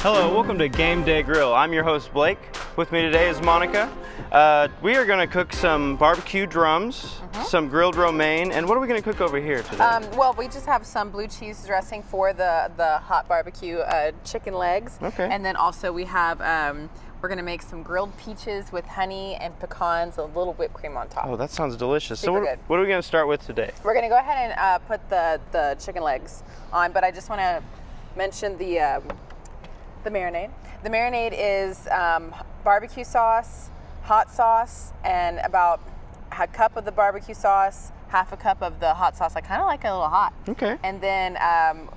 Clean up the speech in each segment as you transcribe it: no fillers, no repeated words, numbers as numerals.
Hello, welcome to Game Day Grill. I'm your host Blake. With me today is Monica. We are going to cook some barbecue drums, some grilled romaine, and what are we going to cook over here today? Well, we just have some blue cheese dressing for the hot barbecue chicken legs. Okay. And then also we have, we're going to make some grilled peaches with honey and pecans, a little whipped cream on top. Oh, that sounds delicious. Super good. What are we going to start with today? We're going to go ahead and put the chicken legs on, but I just want to mention the marinade. The marinade is barbecue sauce, hot sauce, and about a cup of the barbecue sauce, half a cup of the hot sauce. I kind of like it a little hot. Okay. And then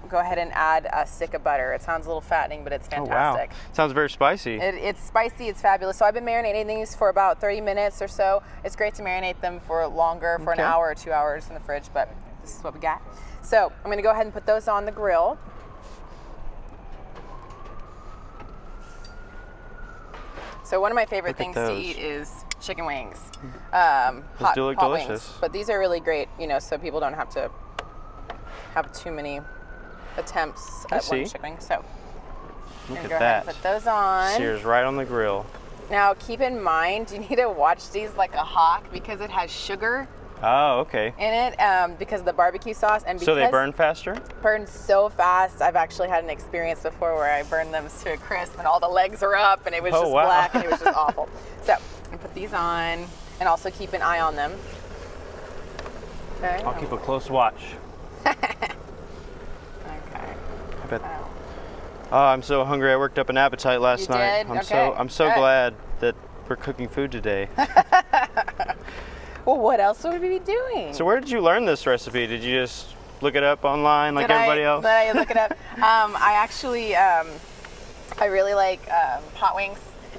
go ahead and add a stick of butter. It sounds a little fattening, but it's fantastic. Oh, wow. Sounds very spicy. It's spicy, it's fabulous. So I've been marinating these for about 30 minutes or so. It's great to marinate them for longer, for an hour or 2 hours in the fridge, but this is what we got. So I'm gonna go ahead and put those on the grill. So one of my favorite things to eat is chicken wings. Hot do look delicious. wings. But these are really great, you know, so people don't have to have too many attempts at one chicken wing. So Look at go ahead that. and put those on. Sears right on the grill. Now keep in mind, you need to watch these like a hawk because it has sugar Oh, okay. in it because of the barbecue sauce. And because So they burn faster? burn so fast. I've actually had an experience before where I burned them to a crisp and all the legs are up and it was just black and it was just awful. So I'm gonna put these on and also keep an eye on them. Okay. I'll keep a close watch. Okay. I bet. Oh, I'm so hungry. I worked up an appetite last night. You did? I'm so glad that we're cooking food today. Well, what else would we be doing? So where did you learn this recipe? Did you just look it up online like everybody else? Did I look it up? I actually, I really like hot wings,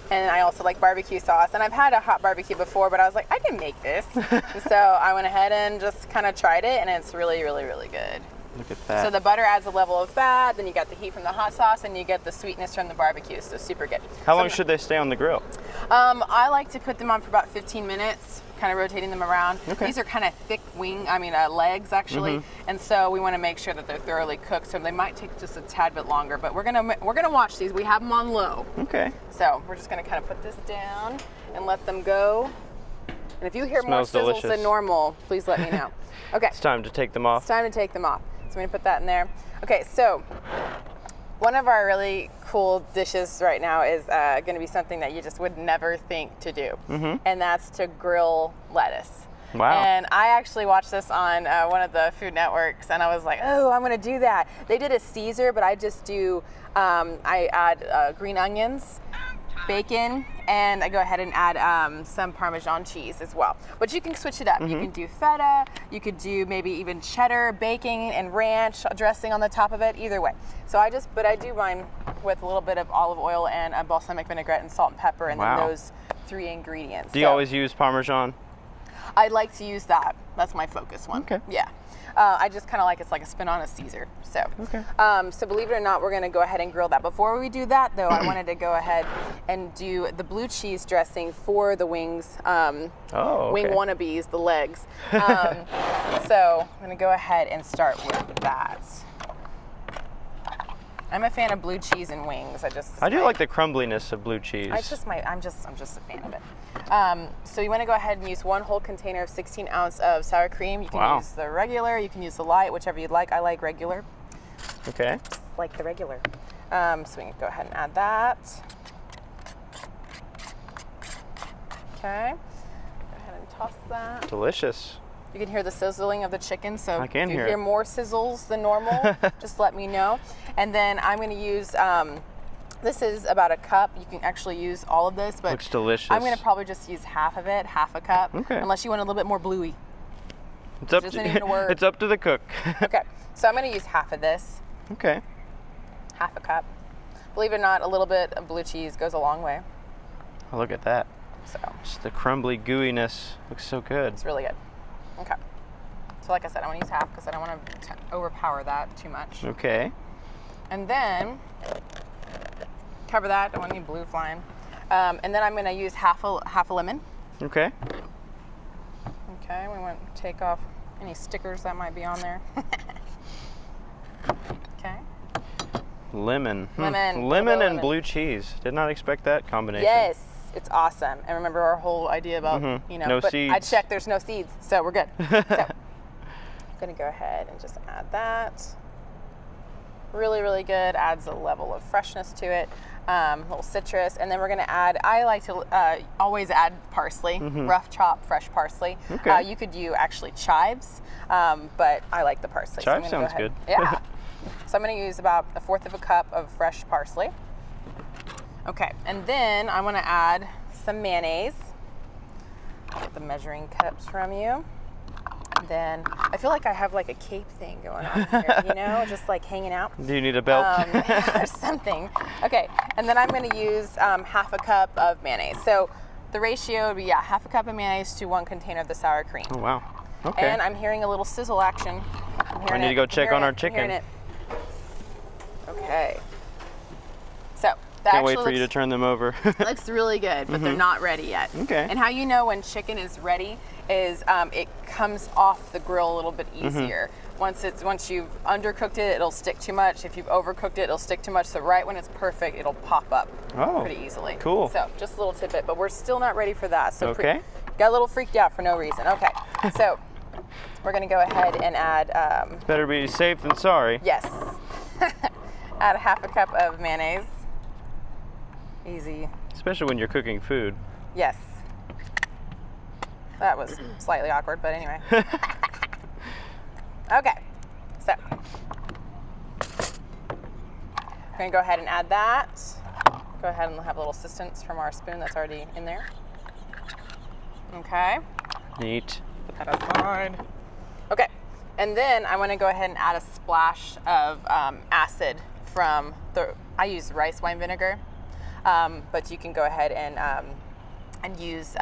and I also like barbecue sauce. And I've had a hot barbecue before, but I was like, I can make this. So I went ahead and just kind of tried it, and it's really, really, really good. Look at that. So the butter adds a level of fat, then you got the heat from the hot sauce, and you get the sweetness from the barbecue, so super good. How long should they stay on the grill? I like to put them on for about 15 minutes, kind of rotating them around. Okay. These are kind of thick legs actually, and so we want to make sure that they're thoroughly cooked. So they might take just a tad bit longer, but we're gonna watch these. We have them on low. Okay. So we're just gonna kind of put this down and let them go. And if you hear more Smells sizzles delicious. than normal, please let me know. Okay. It's time to take them off. It's time to take them off. So I'm gonna put that in there. Okay, so one of our really cool dishes right now is gonna be something that you just would never think to do, and that's to grill lettuce. Wow. And I actually watched this on one of the Food Networks, and I was like, oh, I'm gonna do that. They did a Caesar, but I just do, I add green onions, bacon, and I go ahead and add some Parmesan cheese as well. But you can switch it up. You can do feta, you could do maybe even cheddar, bacon, and ranch dressing on the top of it, either way. So I do mine with a little bit of olive oil and a balsamic vinaigrette and salt and pepper, and then those 3 ingredients. Do you always use Parmesan? I like to use that. That's my focus one. Okay. Yeah. I just kind of like it's like a spin on a Caesar. So, so believe it or not, we're going to go ahead and grill that. Before we do that, though, I wanted to go ahead and do the blue cheese dressing for the wings. Wing wannabes, the legs. So I'm going to go ahead and start with that. I'm a fan of blue cheese and wings. I do like the crumbliness of blue cheese. I'm just a fan of it. So you want to go ahead and use 1 whole container of 16 ounce of sour cream. You can use the regular, you can use the light, whichever you'd like. I like regular. Okay. Like the regular. So we can go ahead and add that. Okay. Go ahead and toss that. Delicious. You can hear the sizzling of the chicken, so I can if you hear hear it. more sizzles than normal, just let me know. And then I'm going to use, this is about a cup. You can actually use all of this, but Looks delicious. I'm going to probably just use half of it, half a cup, unless you want a little bit more bluey. It's up, isn't even a word. it's up to the cook. Okay, so I'm going to use half of this, Okay. half a cup. Believe it or not, a little bit of blue cheese goes a long way. Oh, look at that. So Just the crumbly gooiness. Looks so good. it's really good. Okay. So like I said, I want to use half because I don't want to overpower that too much. Okay. And then cover that. Don't want any blue flying. And then I'm going to use half a lemon. Okay. Okay. We want to take off any stickers that might be on there. Okay. Lemon. Lemon. Lemon and Lemon. blue cheese. Did not expect that combination. Yes, it's awesome. And remember our whole idea about, No but seeds. I checked, there's no seeds, so we're good. So I'm gonna go ahead and just add that. Really, really good. Adds a level of freshness to it. Little citrus, and then we're gonna add. I like to always add parsley, rough chop, fresh parsley. Okay. You could do actually chives, but I like the parsley. Chives I'm gonna sounds good. Yeah. So I'm gonna use about 1/4 cup of fresh parsley. Okay, and then I want to add some mayonnaise. Get the measuring cups from you. Then I feel like I have like a cape thing going on here, just like hanging out. Do you need a belt? Or something. Okay, and then I'm going to use 1/2 cup of mayonnaise. So the ratio would be 1/2 cup of mayonnaise to 1 container of the sour cream. Oh, wow. Okay. And I'm hearing a little sizzle action. I need to go check on our chicken. Okay. So that Can't wait actually for you to turn them over. looks really good, but they're not ready yet. Okay. And how you know when chicken is ready is it comes off the grill a little bit easier. Once you've undercooked it, it'll stick too much. If you've overcooked it, it'll stick too much. So right when it's perfect, it'll pop up pretty easily. Cool. So just a little tidbit, but we're still not ready for that. So Okay. got a little freaked out for no reason. Okay. So we're gonna go ahead and add. Better be safe than sorry. Yes. Add 1/2 cup of mayonnaise. Easy. Especially when you're cooking food. Yes. That was slightly awkward, but anyway. Okay, so we're gonna go ahead and add that. Go ahead and have a little assistance from our spoon that's already in there. Okay. Neat. Put that aside. Okay, and then I want to go ahead and add a splash of acid from I use rice wine vinegar, but you can go ahead and use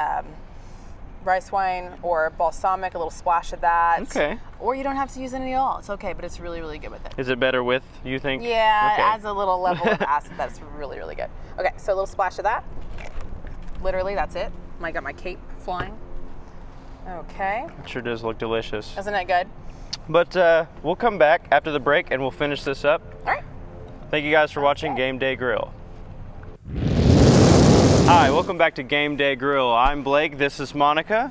rice wine or balsamic, a little splash of that. Okay. Or you don't have to use any at all. It's okay, but it's really, really good with it. Is it better with, you think? Yeah, Okay. it adds a little level of acid that's really, really good. Okay, so a little splash of that. Literally, that's it. I got my cape flying. Okay. It sure does look delicious. Isn't it good? But we'll come back after the break and we'll finish this up. All right. Thank you guys for watching Game Day Grill. Hi, welcome back to Game Day Grill. I'm Blake, this is Monica.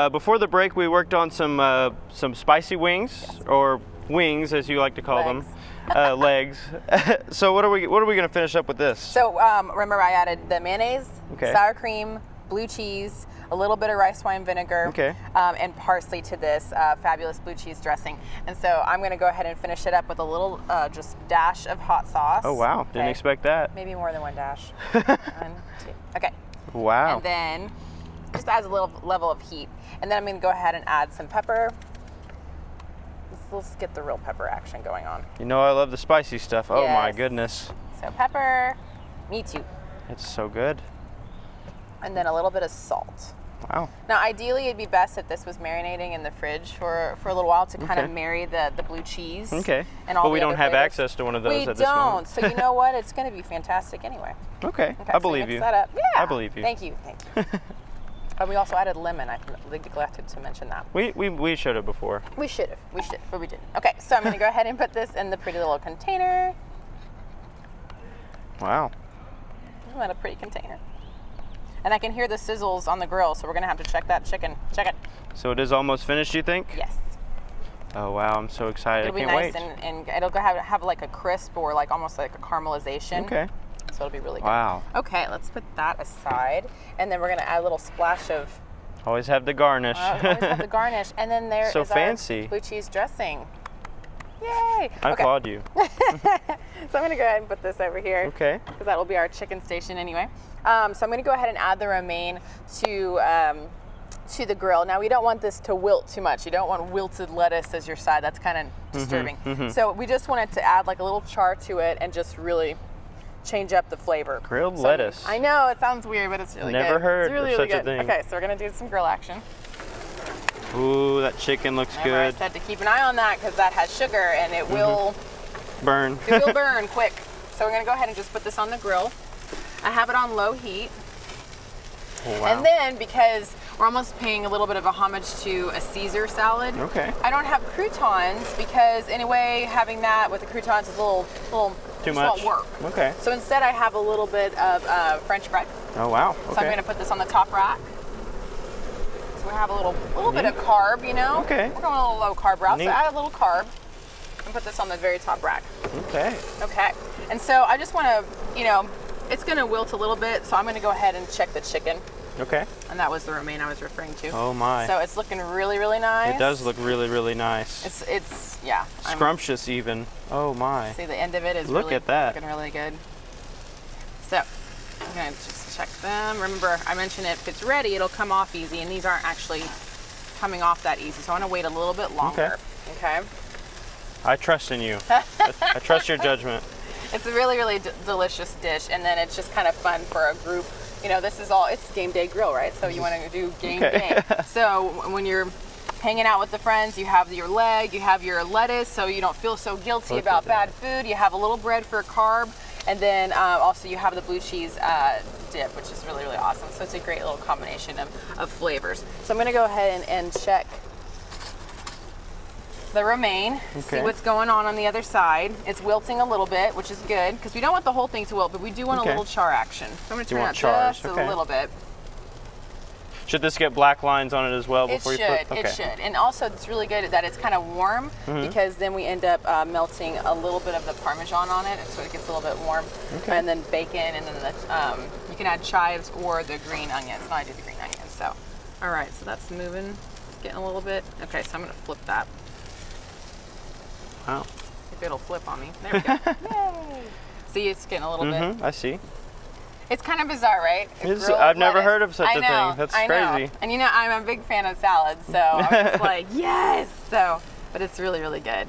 Before the break we worked on some spicy wings, or wings as you like to call Legs. them. Legs. So what are we going to finish up with this? So remember I added the mayonnaise, Okay. sour cream, blue cheese, a little bit of rice wine vinegar, Okay. And parsley to this fabulous blue cheese dressing. And so I'm going to go ahead and finish it up with a little just dash of hot sauce. Oh wow, didn't Okay. expect that. Maybe more than one dash. 1, 2. Okay. Wow. And then just adds a little level of heat. And then I'm going to go ahead and add some pepper. Let's get the real pepper action going on. You know I love the spicy stuff. Oh my Yes. goodness. So pepper, me too. It's so good. And then a little bit of salt. Wow. Now, ideally, it'd be best if this was marinating in the fridge for a little while to kind of Okay. marry the blue cheese. Okay. And all But the we don't other have flavors. access to one of those We at this don't. moment. So you know what? It's going to be fantastic anyway. Okay. Okay, I so believe mix you. that up. Yeah. I believe you. Thank you. Thank you. We also added lemon. I neglected to mention that. We showed it before. We should have, but we didn't. Okay, so I'm going to go ahead and put this in the pretty little container. Wow. What a pretty container. And I can hear the sizzles on the grill, so we're going to have to check that chicken. Check it. So it is almost finished, you think? Yes. Oh wow, I'm so excited. It'll I be can't nice wait. and it'll have like a crisp or like almost like a caramelization. Okay. So it'll be really good. Wow. Okay, let's put that aside. And then we're going to add a little splash of Always have the garnish. always have the garnish. And then there So is fancy. our blue cheese dressing. Yay! I okay. applaud you. So I'm going to go ahead and put this over here. Okay. Because that will be our chicken station anyway. So I'm going to go ahead and add the romaine to the grill. Now we don't want this to wilt too much. You don't want wilted lettuce as your side. That's kind of disturbing. So we just wanted to add like a little char to it and just really change up the flavor. Grilled lettuce. I know it sounds weird, but it's really Never good. heard it's really, of really such a good. thing. Okay, so we're gonna do some grill action. Ooh, that chicken looks Remember I good. said to keep an eye on that because that has sugar and it will Burn. it will burn quick. So we're gonna go ahead and just put this on the grill. I have it on low heat. Oh, wow. And then because we're almost paying a little bit of a homage to a Caesar salad. Okay. I don't have croutons because anyway, having that with the croutons is a little Too just much? won't work. Okay. So instead I have a little bit of French bread. Oh, wow. Okay. So I'm gonna put this on the top rack. So we have a little bit of carb, you know? Okay. We're going a little low carb route, Neat. so add a little carb and put this on the very top rack. Okay. Okay. And so I just wanna, you know, it's gonna wilt a little bit, so I'm gonna go ahead and check the chicken. Okay. And that was the romaine I was referring to. Oh my. So it's looking really, really nice. It does look really, really nice. It's yeah. Scrumptious even. Oh my. See, the end of it is Look really, at that. looking really good. So I'm gonna just check them. Remember, I mentioned if it's ready, it'll come off easy, and these aren't actually coming off that easy. So I want to wait a little bit longer. Okay. I trust in you. I trust your judgment. It's a really, really delicious dish, and then it's just kind of fun for a group. You know, this is all, it's game day grill, right? So you want to do game day. So when you're hanging out with the friends, you have your leg, you have your lettuce, so you don't feel so guilty about bad food. You have a little bread for a carb, and then also you have the blue cheese dip, which is really, really awesome. So it's a great little combination of flavors. So I'm gonna go ahead and check the romaine, see what's going on the other side. It's wilting a little bit, which is good, because we don't want the whole thing to wilt, but we do want a little char action. So I'm gonna turn it out just a little bit. Should this get black lines on it as well before you put it? It should. And also it's really good that it's kind of warm, because then we end up melting a little bit of the Parmesan on it, and so it gets a little bit warm. Okay. And then bacon, and then the, you can add chives or the green onions. No, I do the green onions. So, all right, so that's moving. It's getting a little bit. Okay, so I'm gonna flip that. Wow. If it'll flip on me. There we go. Yay! See, it's getting a little bit. I see. It's kind of bizarre, right? I've never heard of such a thing. That's I crazy. know. And you know, I'm a big fan of salads, so I'm just like, yes! So, but it's really, really good.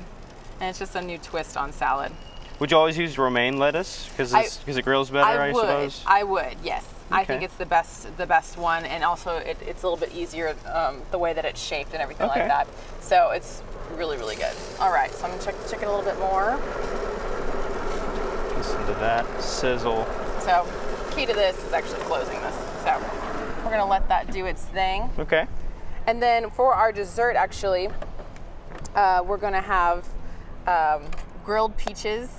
And it's just a new twist on salad. Would you always use romaine lettuce? Because it grills better, I suppose? I would, yes. Okay. I think it's the best one, and also it's a little bit easier the way that it's shaped and everything like that. So it's really, really good. All right, so I'm gonna check the chicken a little bit more. Listen to that sizzle. So key to this is actually closing this. So we're gonna let that do its thing. Okay. And then for our dessert, actually, we're gonna have grilled peaches.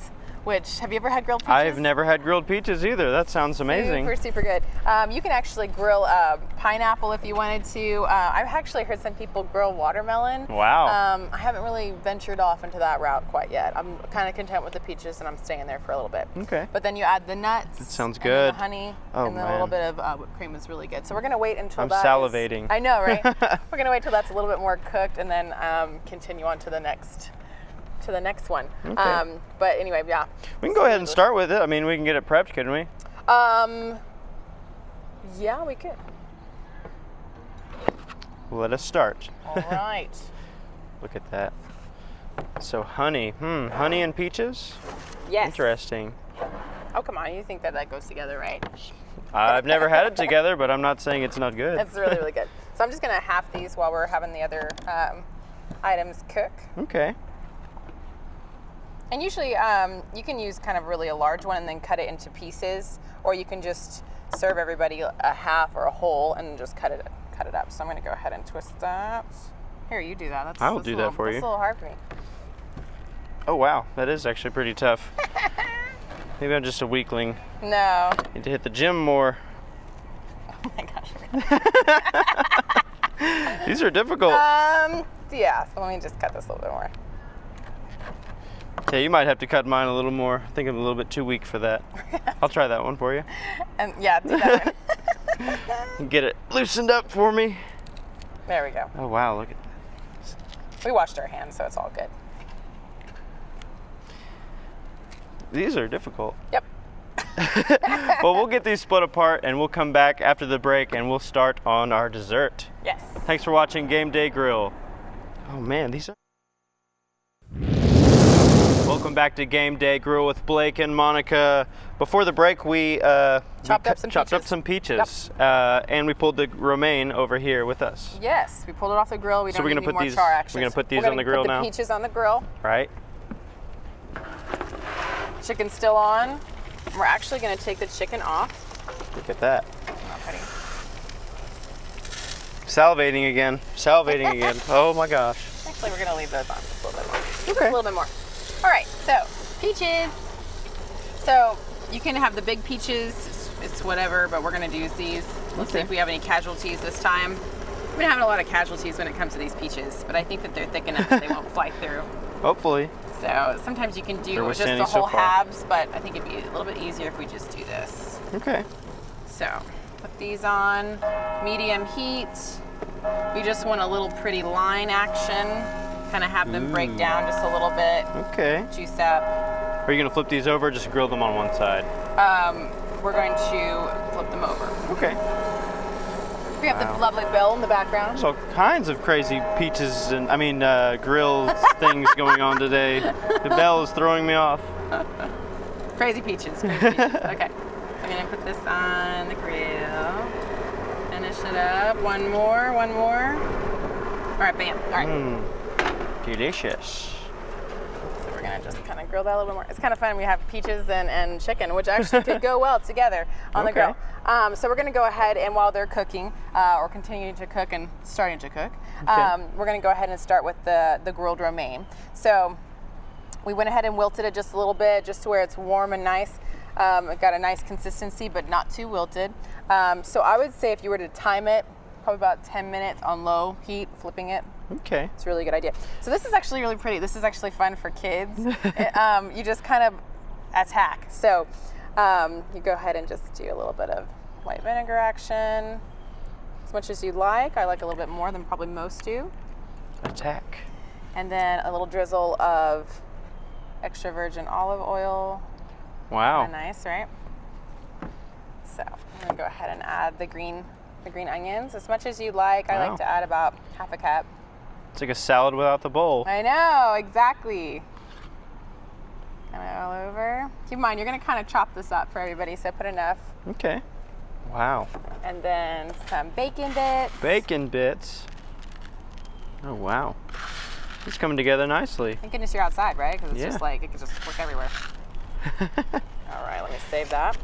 Which, have you ever had grilled peaches? I've never had grilled peaches either. That sounds amazing. Super, super good. You can actually grill pineapple if you wanted to. I've actually heard some people grill watermelon. Wow. I haven't really ventured off into that route quite yet. I'm kind of content with the peaches, and I'm staying there for a little bit. Okay. But then you add the nuts. That sounds and good. then the honey, Oh, and then a little bit of whipped cream is really good. So we're gonna wait until I'm that salivating. I know, right? We're gonna wait till that's a little bit more cooked, and then continue on to the next one. Okay. But anyway, yeah. We can go ahead and start with it. I mean, we can get it prepped, couldn't we? Yeah, we could. Let us start. All right. Look at that. So honey. Honey and peaches? Yes. Interesting. Oh, come on. You think that goes together, right? I've never had it together, but I'm not saying it's not good. It's really, really good. So I'm just going to half these while we're having the other items cook. Okay. And usually you can use kind of really a large one and then cut it into pieces, or you can just serve everybody a half or a whole and just cut it up. So I'm going to go ahead and twist that. Here, you do that. I will do that for you. That's a little hard for me. Oh wow, that is actually pretty tough. Maybe I'm just a weakling. No. Need to hit the gym more. Oh my gosh. These are difficult. Yeah, so let me just cut this a little bit more. Yeah, you might have to cut mine a little more. I think I'm a little bit too weak for that. I'll try that one for you. And yeah, do that one. Get it loosened up for me. There we go. Oh wow, look at We washed our hands, so it's all good. these are difficult. Yep. Well, we'll get these split apart and we'll come back after the break and we'll start on our dessert. Yes. Thanks for watching Game Day Grill. Oh man, these are... Welcome back to Game Day Grill with Blake and Monica. Before the break, we chopped up some peaches, Yep. And we pulled the romaine over here with us. Yes, we pulled it off the grill. We don't need any more char actions. We're gonna put these on the grill now. Put the peaches on the grill. Right. Chicken's still on. We're actually going to take the chicken off. Look at that. I'm not cutting. Salivating again. Salivating again. Oh my gosh. Actually, we're gonna leave those on just a little bit more. Just Okay. a little bit more. All right, so peaches. So you can have the big peaches, it's whatever, but we're gonna use these. Let's see Okay. if we have any casualties this time. We've been having a lot of casualties when it comes to these peaches, but I think that they're thick enough that they won't fly through. Hopefully. So sometimes you can They're do just withstanding the so whole far. halves, but I think it'd be a little bit easier if we just do this. Okay. So put these on medium heat. We just want a little pretty line action. Kind of have them break down just a little bit, Okay. juice up. Are you gonna flip these over or just grill them on one side? We're going to flip them over. Okay. We have Wow. the lovely Bill in the background. There's all kinds of crazy peaches and grill things going on today. The bell is throwing me off. Crazy peaches. Crazy peaches. Okay. I'm gonna put this on the grill. Finish it up. One more. One more. All right. Bam. All right. Delicious. So we're gonna just kind of grill that a little bit more. It's kind of fun. We have peaches and chicken, which actually could go well together on the Okay. grill. So we're gonna go ahead and while they're cooking or continuing to cook and starting to cook, we're gonna go ahead and start with the grilled romaine. So we went ahead and wilted it just a little bit, just to where it's warm and nice. It got a nice consistency, but not too wilted. So I would say if you were to time it, probably about 10 minutes on low heat, flipping it. Okay. It's a really good idea. So this is actually really pretty. This is actually fun for kids. You just kind of attack. So you go ahead and just do a little bit of white vinegar action, as much as you like. I like a little bit more than probably most do. Attack. And then a little drizzle of extra virgin olive oil. Wow. Kinda nice, right? So I'm gonna go ahead and add the green onions as much as you like. I Wow. like to add about half a cup. It's like a salad without the bowl. I know, exactly. Kind of all over. Keep in mind, you're gonna kind of chop this up for everybody, so put enough. Okay. Wow. And then some bacon bits. Bacon bits. Oh wow. It's coming together nicely. Thank goodness you're outside, right? Because it's Yeah. just like, it can just work everywhere. All right, let me save that.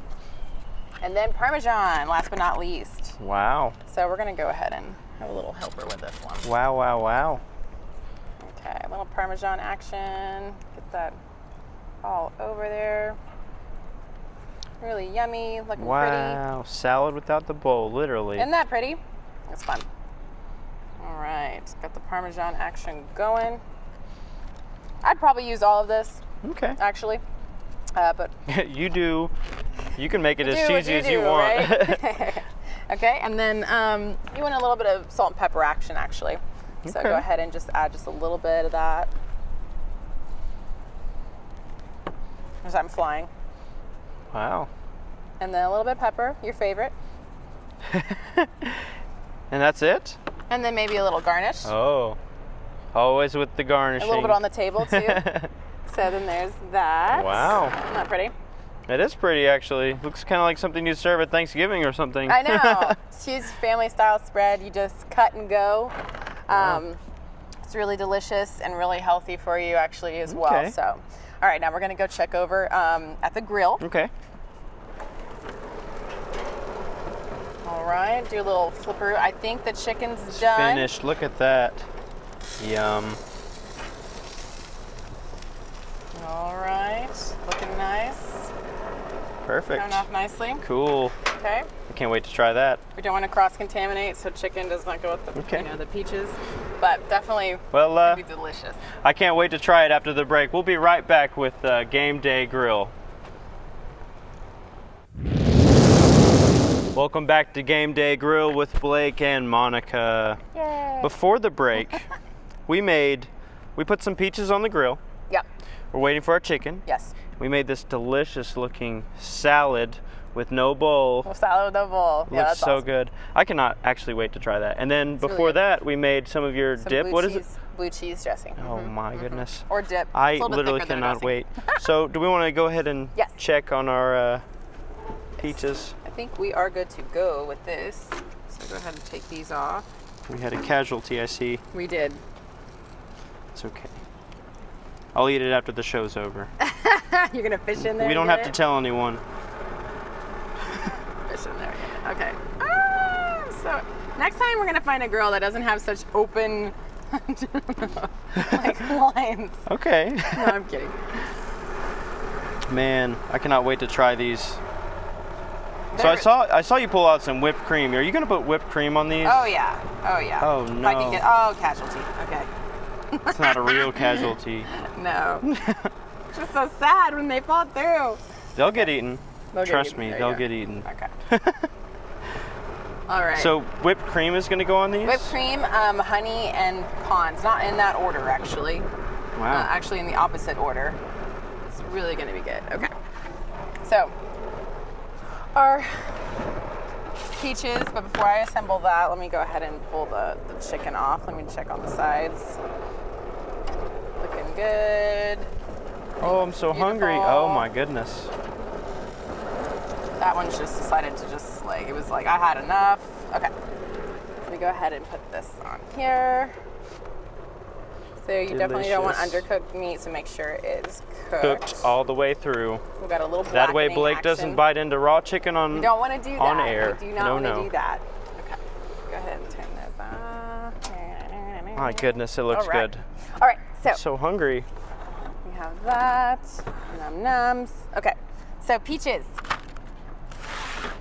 And then Parmesan, last but not least. Wow. So we're gonna go ahead and have a little helper with this one. Wow, wow, wow. Okay, a little Parmesan action. Get that all over there. Really yummy, looking pretty. Wow. Salad without the bowl, literally. Isn't that pretty? It's fun. All right, got the Parmesan action going. I'd probably use all of this, Okay. actually. But You do. You can make it as do what cheesy as you do, want. right? Okay, and then you want a little bit of salt and pepper action, actually. So Okay. go ahead and just add just a little bit of that. As I'm flying. Wow. And then a little bit of pepper, your favorite. And that's it? And then maybe a little garnish. Oh. Always with the A garnishing. little bit on the table, too. So then there's that. Wow. Isn't that pretty? It is pretty, actually. Looks kind of like something you serve at Thanksgiving or something. I know. It's a family style spread. You just cut and go. It's really delicious and really healthy for you actually as well. Okay. So, all right, now we're gonna go check over at the grill. Okay. All right, do a little flipper. I think the chicken's done. Finished. Look at that. Yum. All right, looking nice. Perfect. Coming off nicely. Cool. Okay. I can't wait to try that. We don't want to cross-contaminate, so chicken does not go with the, Okay. the peaches, but definitely Well, it'd be delicious. I can't wait to try it after the break. We'll be right back with Game Day Grill. Welcome back to Game Day Grill with Blake and Monica. Yay! Before the break, we put some peaches on the grill. Yep. We're waiting for our chicken. Yes. We made this delicious looking salad with no bowl. Salad with no bowl. Yeah, Looks that's so awesome. good. I cannot actually wait to try that. And then really before good. that, we made some of your Some dip. blue What is it? cheese, Blue cheese dressing. Oh my goodness. Or dip. I It's a little bit literally thicker than a cannot dressing. wait. So, do we want to go ahead and Yes. check on our peaches? I think we are good to go with this. So go ahead and take these off. We had a casualty, I see. We did. It's okay. I'll eat it after the show's over. You're gonna fish in there. We don't and have get to tell anyone. it? Fish in there. Okay. So Next time we're gonna find a grill that doesn't have such open, like lines. Okay. No, I'm kidding. Man, I cannot wait to try these. So They're- I saw you pull out some whipped cream. Are you gonna put whipped cream on these? Oh yeah. Oh yeah. Oh, If I can no. get casualty. Okay. It's not a real casualty. No. It's just so sad when they fall through. They'll get eaten. They'll get Trust eaten. me, There you they'll go. get eaten. Okay. All right. So whipped cream is gonna go on these? whipped cream, honey, and pecans. Not in that order, actually. Wow. Actually, in the opposite order. It's really going to be good. Okay. So, our peaches, but before I assemble that, let me go ahead and pull the chicken off. Let me check on the sides. Looking good. Oh, I'm so hungry. Beautiful. Oh my goodness. That one's just decided to just like, it was like, I had enough. Okay. Let me go ahead and put this on here. So you definitely don't want Delicious. undercooked meat, so make sure it is cooked. Cooked all the way through. We've got a little That way blackening Blake action. doesn't bite into raw chicken on. You don't want to do that. on air. You do not No, want to no. do that. Okay. Go ahead and turn this on. My goodness, it looks All right. good. All right. So So hungry. we have that. Num nums. Okay. So peaches.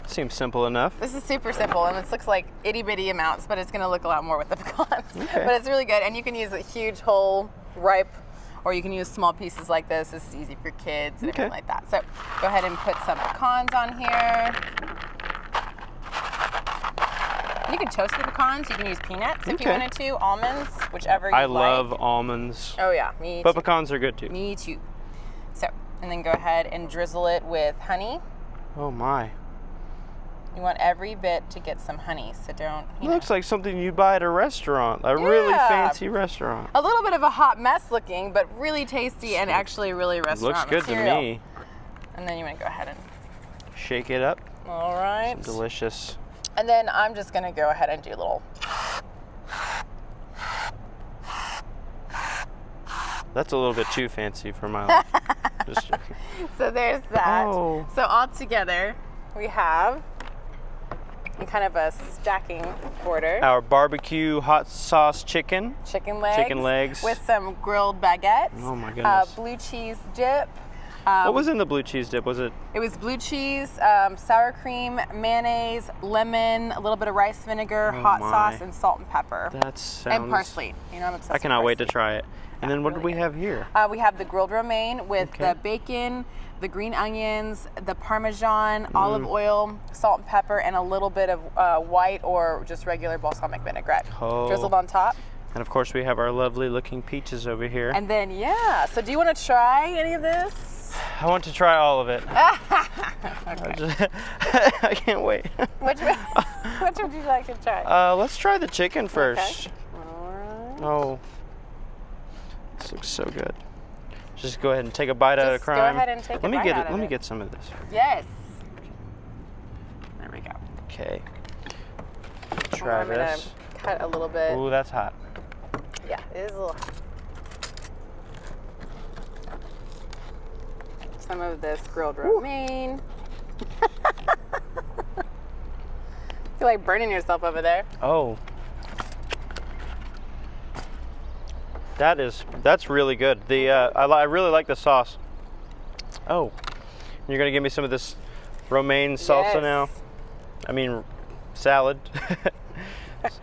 Seems simple enough. This is super simple, and this looks like itty bitty amounts, but it's going to look a lot more with the pecans. Okay. But it's really good, and you can use a huge whole ripe, or you can use small pieces like this. This is easy for kids and Okay. everything like that. So go ahead and put some pecans on here. You can toast the pecans. You can use peanuts if you Okay. wanted to, almonds, whichever you I like. love almonds, Oh yeah, me but too. pecans are good too. Me too. So, and then go ahead and drizzle it with honey. Oh my. You want every bit to get some honey, so don't. It looks like something you'd buy at a restaurant, a really Yeah. fancy restaurant. A little bit of a hot mess looking, but really tasty and actually really restaurant Looks good material. to me. And then you want to go ahead and. Shake it up. All right. Some delicious. And then I'm just going to go ahead and do a little. That's a little bit too fancy for my life. Just joking. So there's that. Oh. So all together, we have in kind of a stacking order. Our barbecue hot sauce chicken. Chicken legs. Chicken legs. With some grilled baguettes. Oh my goodness. Blue cheese dip. What was in the blue cheese dip? Was it? It was blue cheese, sour cream, mayonnaise, lemon, a little bit of rice vinegar, Oh hot my. sauce, and salt and pepper. That sounds. And parsley. You know, I'm obsessed I with cannot wait to parsley. try it. And then what did we have here? We have the grilled romaine with Okay. the bacon, the green onions, the Parmesan, Mm. olive oil, salt and pepper, and a little bit of white or just regular balsamic vinaigrette Oh. drizzled on top. And of course we have our lovely looking peaches over here. And then, yeah, so do you want to try any of this? I want to try all of it. I can't wait. Which would you like to try? Let's try the chicken first. All right. Oh, this looks so good. Just go ahead and take a bite out of Just go crime. ahead and take a Let me bite get out it. of Let me it. get some of this. Yes. There we go. Okay. I'm Try gonna this. cut a little bit. Ooh, that's hot. Yeah, it is a little. Some of this grilled romaine. Feel like burning yourself over there. Oh. That's really good. The I really like the sauce. Oh, you're gonna give me some of this romaine salsa Yes. now. I mean, salad. It's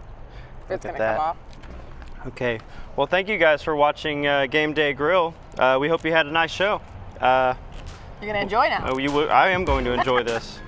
Look gonna at that. come off. Okay. Well, thank you guys for watching Game Day Grill. We hope you had a nice show. You're gonna enjoy now. I am going to enjoy this.